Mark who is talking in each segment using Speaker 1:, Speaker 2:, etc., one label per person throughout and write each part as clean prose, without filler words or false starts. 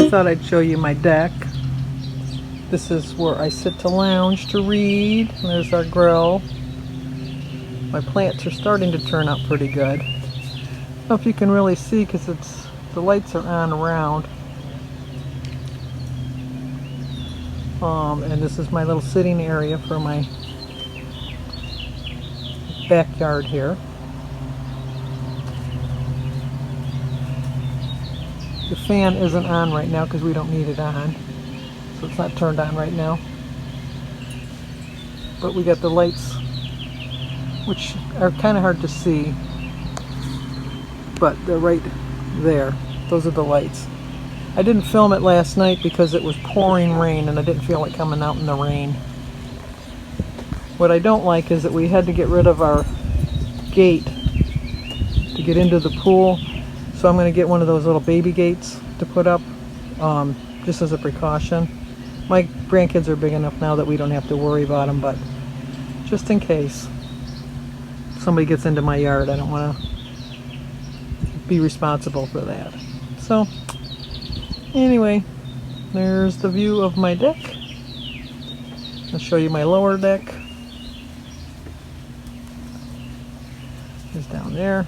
Speaker 1: thought I'd show you my deck. This is where I sit to lounge to read. And there's our grill. My plants are starting to turn out pretty good. I don't know if you can really see because the lights are on around. And this is my little sitting area for my backyard here. The fan isn't on right now because we don't need it on, so it's not turned on right now. But we got the lights, which are kind of hard to see, but they're right there. Those are the lights. I didn't film it last night because it was pouring rain and I didn't feel like coming out in the rain. What I don't like is that we had to get rid of our gate to get into the pool. So I'm going to get one of those little baby gates to put up, just as a precaution. My grandkids are big enough now that we don't have to worry about them, but just in case somebody gets into my yard, I don't want to be responsible for that. So anyway, there's the view of my deck. I'll show you my lower deck. It's down there.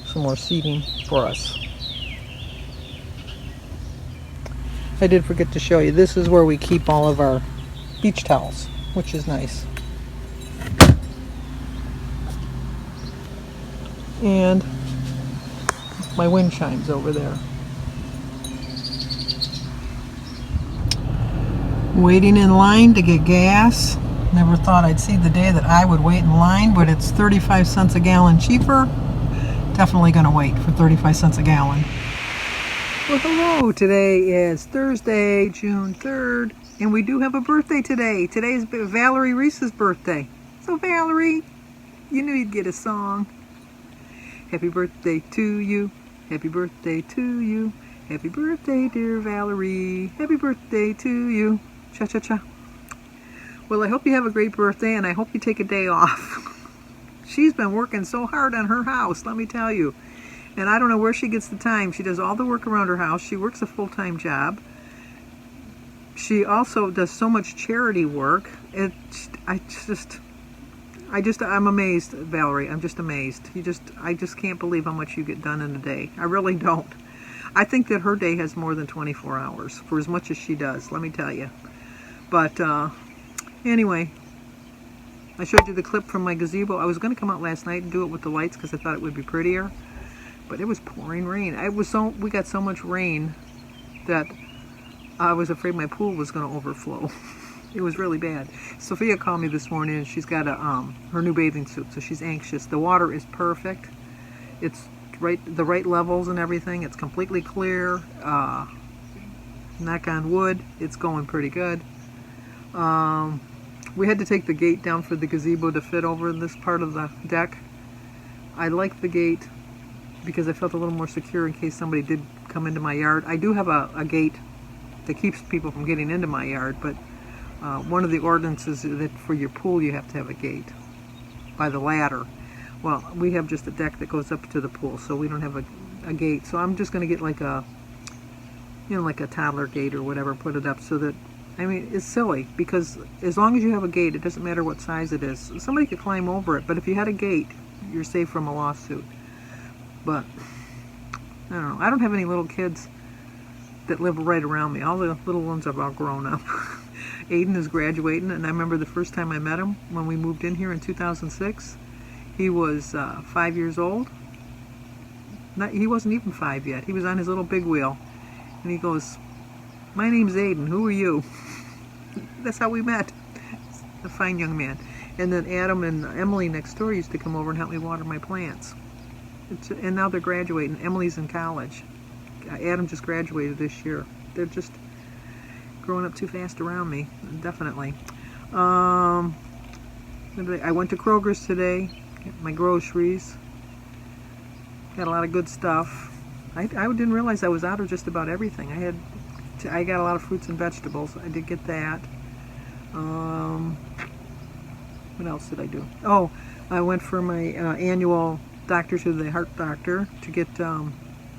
Speaker 1: Some more seating for us. I did forget to show you, this is where we keep all of our beach towels, which is nice. And my wind chimes over there. Waiting in line to get gas. Never thought I'd see the day that I would wait in line, but it's 35 cents a gallon cheaper. Definitely going to wait for 35 cents a gallon. Well, hello. Today is Thursday, June 3rd, and we do have a birthday today. Today is Valerie Reese's birthday. So Valerie, you knew you'd get a song. Happy birthday to you. Happy birthday to you. Happy birthday, dear Valerie. Happy birthday to you. Cha-cha-cha. Well, I hope you have a great birthday, and I hope you take a day off. She's been working so hard on her house, let me tell you. And I don't know where she gets the time. She does all the work around her house. She works a full-time job. She also does so much charity work. I'm amazed, Valerie. I'm just amazed. I just can't believe how much you get done in a day. I really don't. I think that her day has more than 24 hours for as much as she does, let me tell you. But anyway, I showed you the clip from my gazebo. I was going to come out last night and do it with the lights because I thought it would be prettier, but it was pouring rain. We got so much rain that I was afraid my pool was going to overflow. It was really bad. Sophia called me this morning and she's got her new bathing suit, so she's anxious. The water is perfect. It's the right levels and everything. It's completely clear. Knock on wood, it's going pretty good. We had to take the gate down for the gazebo to fit over this part of the deck. I like the gate because I felt a little more secure in case somebody did come into my yard. I do have a gate that keeps people from getting into my yard, but one of the ordinances is that for your pool you have to have a gate by the ladder. Well, we have just a deck that goes up to the pool, so we don't have a gate. So I'm just going to get like a toddler gate or whatever, put it up so that, I mean, it's silly because as long as you have a gate, it doesn't matter what size it is. Somebody could climb over it, but if you had a gate, you're safe from a lawsuit. But I don't know. I don't have any little kids that live right around me. All the little ones are all grown up. Aiden is graduating, and I remember the first time I met him when we moved in here in 2006. He was 5 years old. He wasn't even 5 yet. He was on his little big wheel, and he goes, "My name's Aiden. Who are you?" That's how we met. A fine young man. And then Adam and Emily next door used to come over and help me water my plants. And now they're graduating. Emily's in college. Adam just graduated this year. They're just growing up too fast around me, definitely. I went to Kroger's today, get my groceries. Got a lot of good stuff. I didn't realize I was out of just about everything. I got a lot of fruits and vegetables. I did get that. What else did I do? Oh, I went for my annual doctor to the heart doctor to get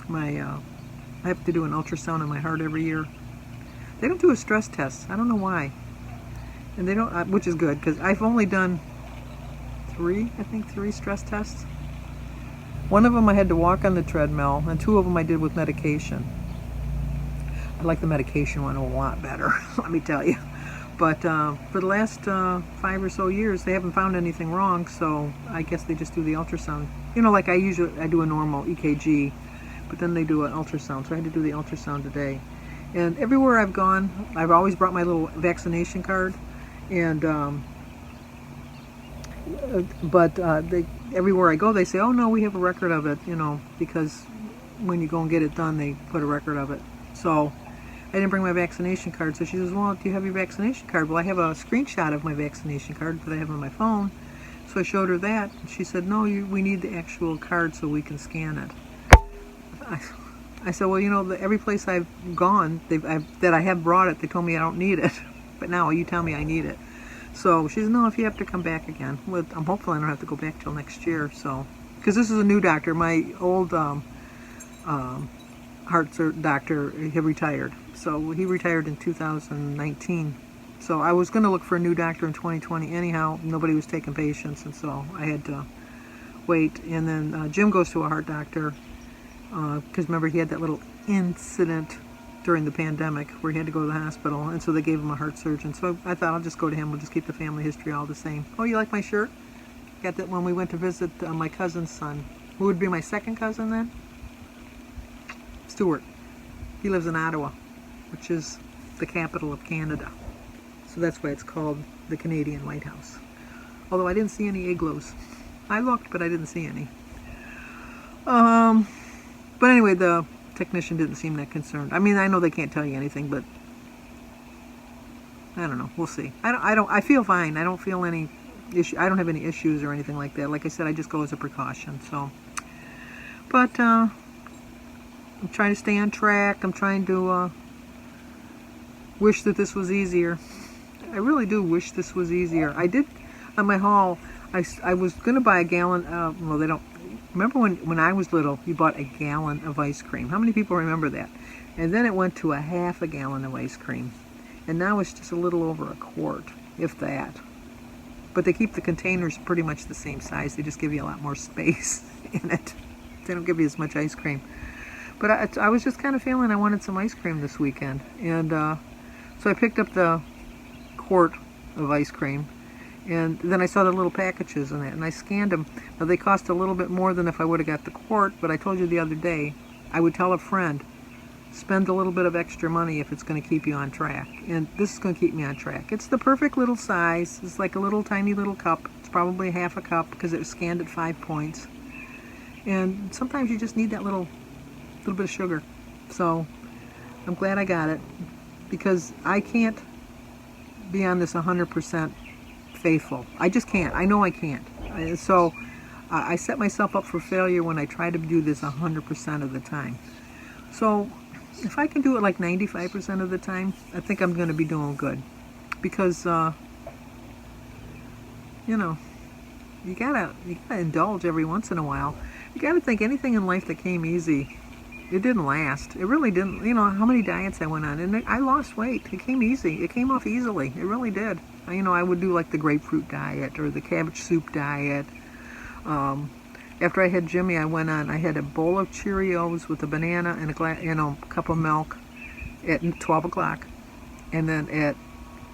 Speaker 1: I have to do an ultrasound on my heart every year. They don't do a stress test. I don't know why. And they don't, which is good, because I've only done three stress tests. One of them I had to walk on the treadmill, and 2 of them I did with medication. I like the medication one a lot better, let me tell you. But for the last 5 or so years, they haven't found anything wrong, so I guess they just do the ultrasound. You know, like I do a normal EKG, but then they do an ultrasound, so I had to do the ultrasound today. And everywhere I've gone, I've always brought my little vaccination card, and everywhere I go, they say, oh no, we have a record of it, you know, because when you go and get it done, they put a record of it. So I didn't bring my vaccination card, so she says, well, do you have your vaccination card? Well, I have a screenshot of my vaccination card that I have on my phone. So I showed her that, and she said, no, we need the actual card so we can scan it. I said, well, you know, every place I've gone that I have brought it, they told me I don't need it. But now you tell me I need it. So she said, no, if you have to come back again. Well, I'm hopeful I don't have to go back till next year. So, because this is a new doctor. My old heart doctor, he retired. So he retired in 2019. So I was going to look for a new doctor in 2020. Anyhow, nobody was taking patients, and so I had to wait. And then Jim goes to a heart doctor, because remember he had that little incident during the pandemic where he had to go to the hospital, and so they gave him a heart surgeon. So I thought I'll just go to him. We'll just keep the family history all the same. Oh, you like my shirt? Got that when we went to visit my cousin's son. Who would be my second cousin then? Stuart. He lives in Ottawa, which is the capital of Canada. So that's why it's called the Canadian White House. Although I didn't see any igloos. I looked, but I didn't see any. But anyway, the technician didn't seem that concerned. I mean, I know they can't tell you anything, but I don't know. We'll see. I feel fine. I don't feel any issue. I don't have any issues or anything like that. Like I said, I just go as a precaution. So, but I'm trying to stay on track. I'm trying to wish that this was easier. I really do wish this was easier. I did on my haul. I was gonna buy a gallon. Well, they don't. Remember when I was little, you bought a gallon of ice cream. How many people remember that? And then it went to a half a gallon of ice cream. And now it's just a little over a quart, if that. But they keep the containers pretty much the same size. They just give you a lot more space in it. They don't give you as much ice cream. But I was just kind of feeling I wanted some ice cream this weekend. And so I picked up the quart of ice cream. And then I saw the little packages in it, and I scanned them. Now, they cost a little bit more than if I would have got the quart, but I told you the other day, I would tell a friend, spend a little bit of extra money if it's going to keep you on track. And this is going to keep me on track. It's the perfect little size. It's like a little tiny little cup. It's probably half a cup because it was scanned at 5 points. And sometimes you just need that little bit of sugar. So I'm glad I got it, because I can't be on this 100% faithful. I just can't. I know I can't. So I set myself up for failure when I try to do this 100% of the time. So if I can do it like 95% of the time, I think I'm going to be doing good. Because, you know, you gotta indulge every once in a while. You gotta think anything in life that came easy, it didn't last. It really didn't. You know, how many diets I went on, and I lost weight. It came easy. It came off easily. It really did. You know, I would do like the grapefruit diet or the cabbage soup diet. After I had Jimmy, I had a bowl of Cheerios with a banana and a cup of milk at 12 o'clock. And then at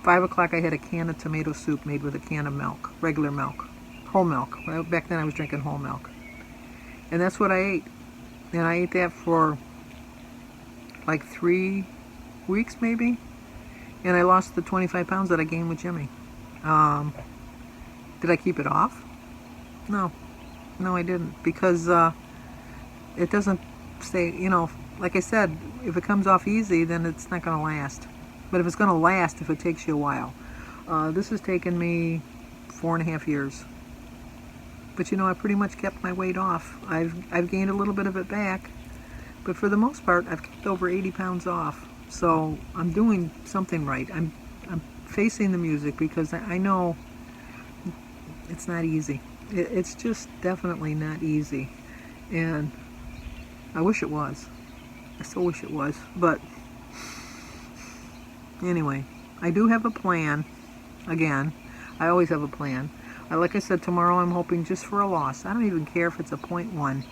Speaker 1: 5 o'clock, I had a can of tomato soup made with a can of milk, regular milk, whole milk. Back then I was drinking whole milk. And that's what I ate. And I ate that for like 3 weeks maybe. And I lost the 25 pounds that I gained with Jimmy. Did I keep it off? No. No, I didn't. Because it doesn't stay, you know, like I said, if it comes off easy, then it's not going to last. But if it's going to last, if it takes you a while. This has taken me 4.5 years. But you know, I pretty much kept my weight off. I've gained a little bit of it back. But for the most part, I've kept over 80 pounds off. So I'm doing something right. I'm facing the music, because I know it's not easy. It's just definitely not easy. And I wish it was. I still wish it was. But anyway, I do have a plan. Again, I always have a plan. Like I said, tomorrow I'm hoping just for a loss. I don't even care if it's a .1.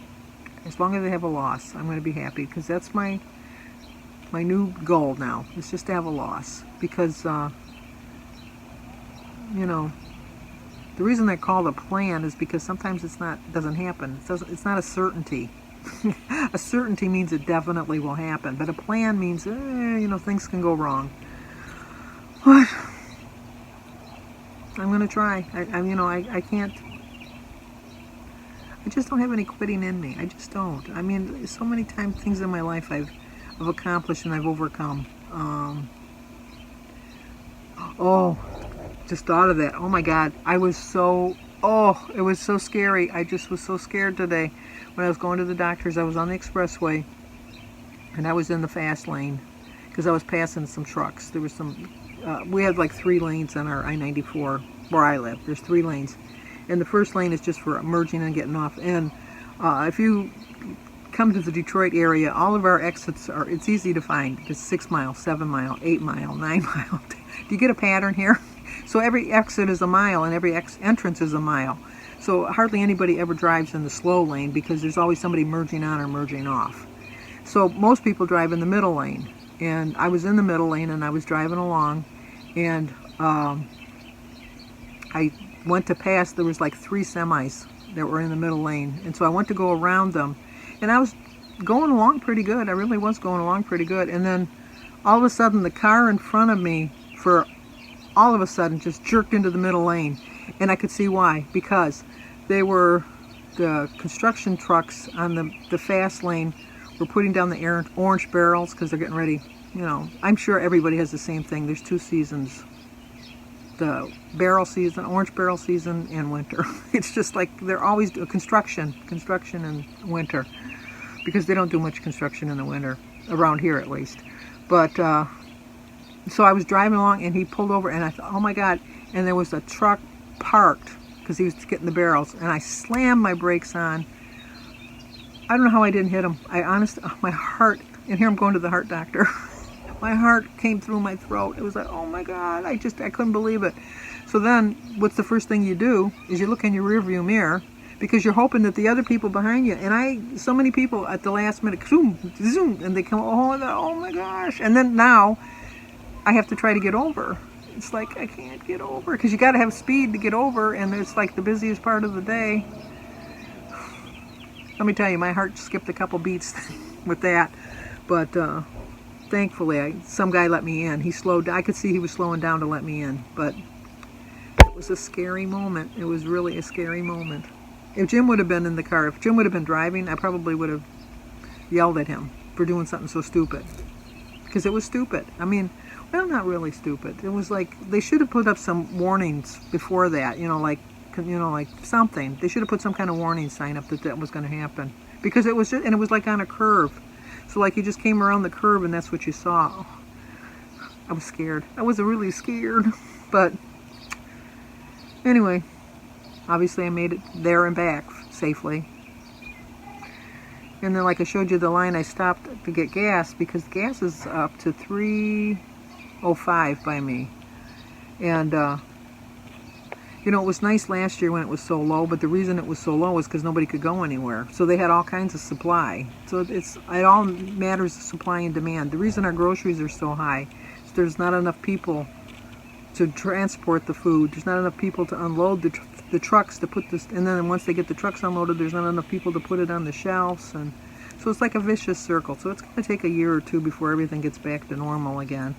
Speaker 1: As long as I have a loss, I'm going to be happy, because that's my new goal now. It's just to have a loss. Because, you know, the reason they're called a plan is because sometimes doesn't happen. It's not a certainty. A certainty means it definitely will happen, but a plan means, you know, things can go wrong. But I'm gonna try. I can't. I just don't have any quitting in me. I just don't. I mean, so many times things in my life I've accomplished and I've overcome. Oh, just thought of that. Oh my God, it was so scary. I just was so scared today. When I was going to the doctor's, I was on the expressway, and I was in the fast lane, because I was passing some trucks. There was some, we had like 3 lanes on our I-94 where I live. There's 3 lanes. And the first lane is just for merging and getting off. And if you come to the Detroit area, all of our exits it's easy to find. It's 6 mile, 7 mile, 8 mile, 9 mile. Do you get a pattern here? So every exit is a mile, and every entrance is a mile. So hardly anybody ever drives in the slow lane, because there's always somebody merging on or merging off. So most people drive in the middle lane. And I was in the middle lane, and I was driving along, and I went to pass. There was like 3 semis that were in the middle lane, and so I went to go around them, and I was going along pretty good. I really was going along pretty good. And then all of a sudden, the car in front of me, all of a sudden, just jerked into the middle lane. And I could see why, because they were, the construction trucks on the fast lane were putting down the orange barrels, because they're getting ready. You know, I'm sure everybody has the same thing. There's 2 seasons: the barrel season, orange barrel season, and winter. It's just like they're always construction in winter, because they don't do much construction in the winter around here, at least. But so I was driving along, and he pulled over, and I thought, oh my God! And there was a truck parked, because he was getting the barrels, and I slammed my brakes on. I don't know how I didn't hit him. My heart, and here I'm going to the heart doctor. My heart came through my throat. It was like, oh my God, I couldn't believe it. So then, what's the first thing you do is you look in your rearview mirror, because you're hoping that the other people behind you, and so many people at the last minute, zoom, zoom, and they come, oh my gosh. And then now, I have to try to get over. It's like, I can't get over, because you got to have speed to get over, and it's like the busiest part of the day. Let me tell you, my heart skipped a couple beats with that. But thankfully, some guy let me in. He slowed down. I could see he was slowing down to let me in. But it was a scary moment. It was really a scary moment. If Jim would have been in the car, if Jim would have been driving, I probably would have yelled at him for doing something so stupid. Because it was stupid. I mean, well, not really stupid. It was like, they should have put up some warnings before that, like something. They should have put some kind of warning sign up that was going to happen. Because it was just, and it was like on a curve. So like you just came around the curve, and that's what you saw. Oh, I was scared. I was really scared. But anyway, obviously I made it there and back safely. And then, like I showed you the line, I stopped to get gas, because gas is up to $3.05 by me. And it was nice last year when it was so low, but the reason it was so low is because nobody could go anywhere. So they had all kinds of supply. So it all matters of supply and demand. The reason our groceries are so high is there's not enough people to transport the food. There's not enough people to unload the trucks to put this, and then once they get the trucks unloaded, there's not enough people to put it on the shelves. And so it's like a vicious circle. So it's going to take a year or 2 before everything gets back to normal again.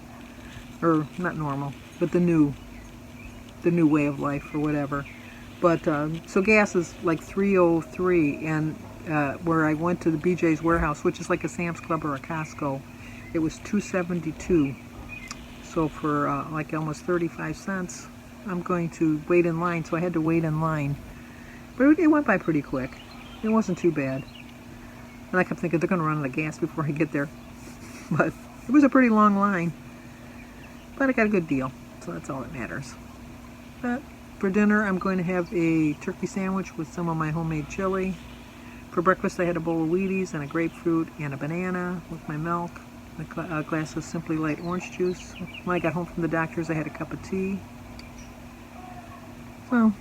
Speaker 1: Or not normal, but the new way of life, or whatever. But so gas is like $3.03, and where I went to the BJ's Warehouse, which is like a Sam's Club or a Costco, it was $2.72. So for like almost 35 cents, I'm going to wait in line. So I had to wait in line, but it went by pretty quick. It wasn't too bad. And I kept thinking, they're going to run out of gas before I get there. But it was a pretty long line. But I got a good deal, so that's all that matters. But for dinner, I'm going to have a turkey sandwich with some of my homemade chili. For breakfast I had a bowl of Wheaties and a grapefruit and a banana with my milk, a glass of Simply Light orange juice. When I got home from the doctor's I had a cup of tea. Well,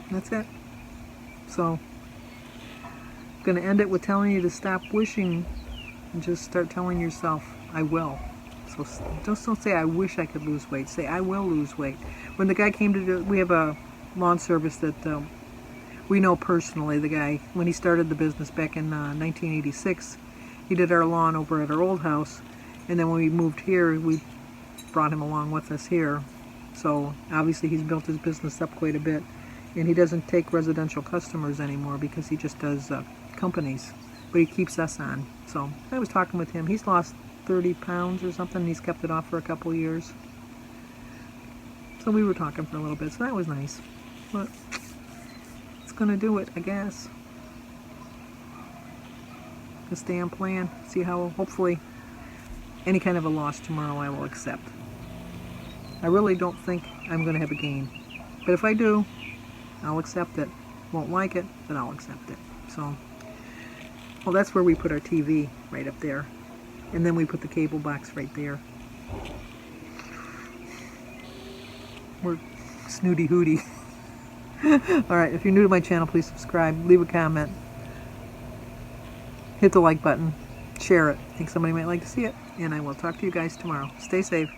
Speaker 1: that's it. So, I'm going to end it with telling you to stop wishing and just start telling yourself, I will. So just don't say, I wish I could lose weight. Say, I will lose weight. When the guy came to do, we have a lawn service that we know personally, the guy, when he started the business back in 1986, he did our lawn over at our old house. And then when we moved here, we brought him along with us here. So obviously he's built his business up quite a bit. And he doesn't take residential customers anymore because he just does companies. But he keeps us on. So I was talking with him. He's lost 30 pounds or something. He's kept it off for a couple of years. So we were talking for a little bit. So that was nice. But it's going to do it, I guess. Gonna stay on plan. See how, hopefully, any kind of a loss tomorrow I will accept. I really don't think I'm going to have a gain. But if I do, I'll accept it. Won't like it, but I'll accept it. So, well, that's where we put our TV, right up there. And then we put the cable box right there. We're snooty hooty. Alright, if you're new to my channel, please subscribe, leave a comment, hit the like button, share it. I think somebody might like to see it. And I will talk to you guys tomorrow. Stay safe.